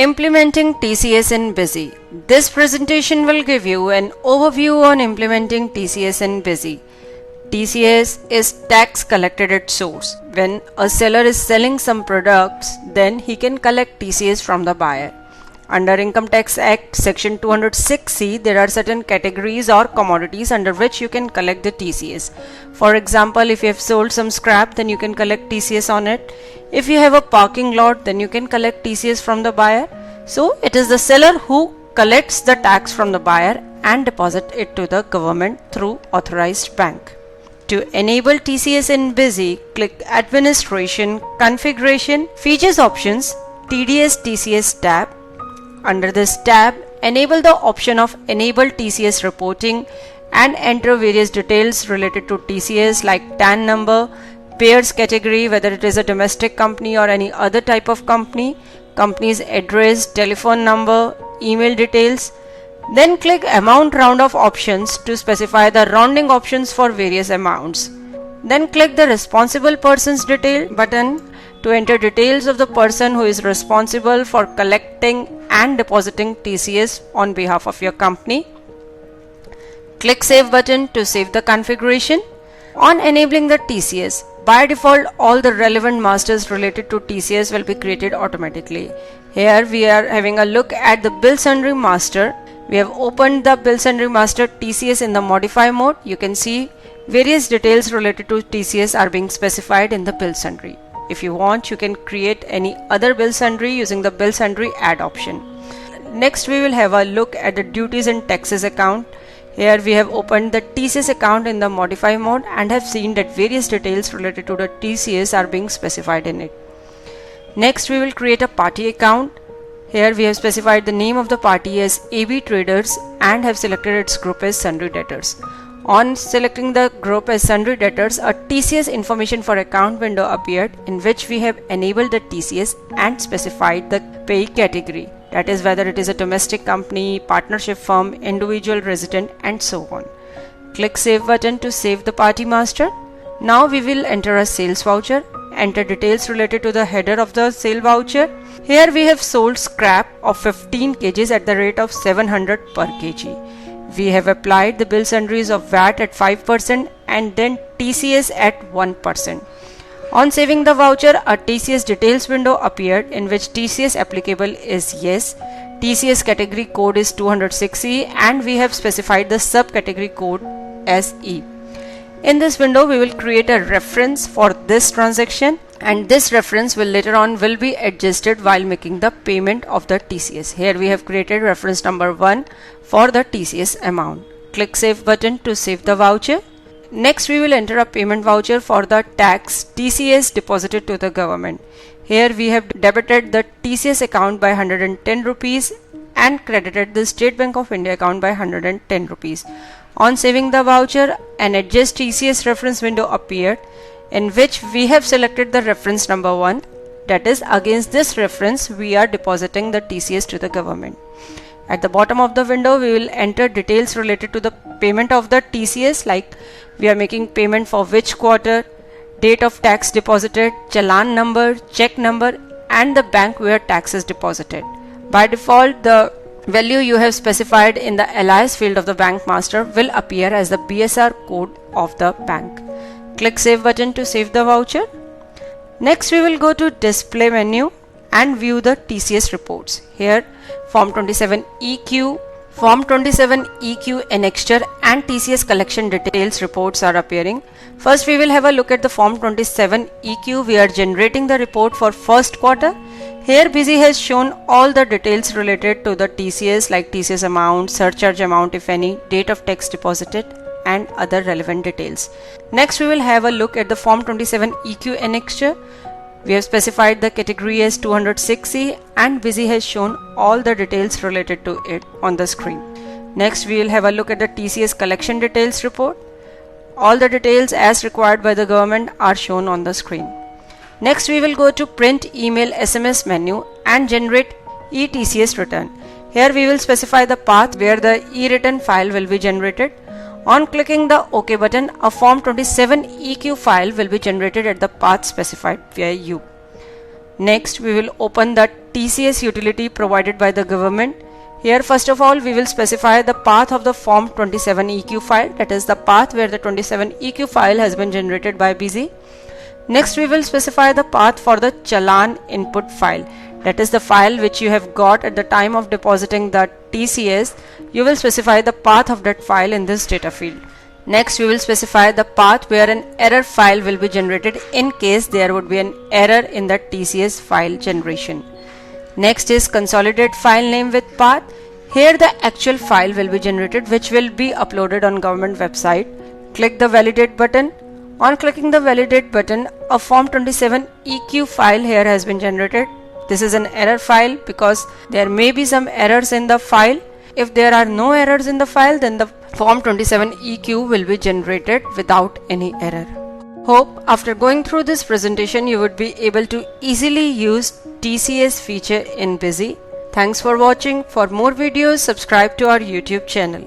Implementing TCS in Busy. This presentation will give you an overview on implementing TCS in Busy. TCS is tax collected at source. When a seller is selling some products, then he can collect TCS from the buyer. Under Income Tax Act Section 206C, there are certain categories or commodities under which you can collect the TCS. For example, if you have sold some scrap, then you can collect TCS on it. If you have a parking lot, then you can collect TCS from the buyer. So it is the seller who collects the tax from the buyer and deposit it to the government through authorized bank. To enable TCS in Busy, click Administration, Configuration, Features Options, TDS TCS tab. Under this tab, enable the option of Enable TCS Reporting and enter various details related to TCS like TAN number, payers category, whether it is a domestic company or any other type of company, company's address, telephone number, email details. Then click Amount Round-Off options to specify the rounding options for various amounts. Then click the Responsible Person's Detail button to enter details of the person who is responsible for collecting and depositing TCS on behalf of your company. Click Save button to save the configuration. On enabling the TCS, by default all the relevant masters related to TCS will be created automatically. Here we are having a look at the Bill Sundry master. We have opened the Bill Sundry master TCS in the modify mode. You can see various details related to TCS are being specified in the Bill Sundry. If you want, you can create any other Bill Sundry using the Bill Sundry add option. Next we will have a look at the duties and taxes account. Here we have opened the TCS account in the modify mode and have seen that various details related to the TCS are being specified in it. Next we will create a party account. Here we have specified the name of the party as AB Traders and have selected its group as Sundry Debtors. On selecting the group as Sundry Debtors, a TCS information for account window appeared in which we have enabled the TCS and specified the pay category. That is whether it is a domestic company, partnership firm, individual resident and so on. Click Save button to save the party master. Now we will enter a sales voucher. Enter details related to the header of the sale voucher. Here we have sold scrap of 15 kgs at the rate of 700 per kg. We have applied the bill sundries of VAT at 5% and then TCS at 1%. On saving the voucher, a TCS details window appeared in which TCS applicable is yes, TCS category code is 206E and we have specified the subcategory code as E. In this window, we will create a reference for this transaction and this reference will later on be adjusted while making the payment of the TCS. Here we have created reference number 1 for the TCS amount. Click Save button to save the voucher. Next we will enter a payment voucher for the tax TCS deposited to the government. Here we have debited the TCS account by 110 rupees and credited the State Bank of India account by 110 rupees. On saving the voucher, an Adjust TCS reference window appeared in which we have selected the reference number 1. That is, against this reference we are depositing the TCS to the government. At the bottom of the window, we will enter details related to the payment of the TCS like we are making payment for which quarter, date of tax deposited, challan number, check number and the bank where tax is deposited. By default, the value you have specified in the alias field of the bank master will appear as the BSR code of the bank. Click Save button to save the voucher. Next we will go to Display menu and view the TCS reports. Here Form 27 EQ, Form 27 EQ annexure and TCS collection details reports are appearing. First we will have a look at the Form 27 EQ. We are generating the report for first quarter. Here Busy has shown all the details related to the TCS like TCS amount, surcharge amount if any, date of tax deposited and other relevant details. Next we will have a look at the Form 27 EQ annexure. We have specified the category as 206C and Busy has shown all the details related to it on the screen. Next we will have a look at the TCS collection details report. All the details as required by the government are shown on the screen. Next we will go to Print Email SMS menu and generate eTCS return. Here we will specify the path where the e-return file will be generated. On clicking the OK button, a Form 27 EQ file will be generated at the path specified by you. Next, we will open the TCS utility provided by the government. Here first of all we will specify the path of the Form 27EQ file, that is the path where the 27EQ file has been generated by BUSY. Next we will specify the path for the Challan input file, that is the file which you have got at the time of depositing the TCS. You will specify the path of that file in this data field. Next we will specify the path where an error file will be generated in case there would be an error in the TCS file generation. Next is consolidate file name with path. Here the actual file will be generated which will be uploaded on government website. Click the validate button. On clicking the validate button, a Form 27EQ file here has been generated. This is an error file because there may be some errors in the file. If there are no errors in the file, then the Form 27EQ will be generated without any error. Hope after going through this presentation you would be able to easily use TCS feature in BUSY. Thanks for watching. For more videos, subscribe to our YouTube channel.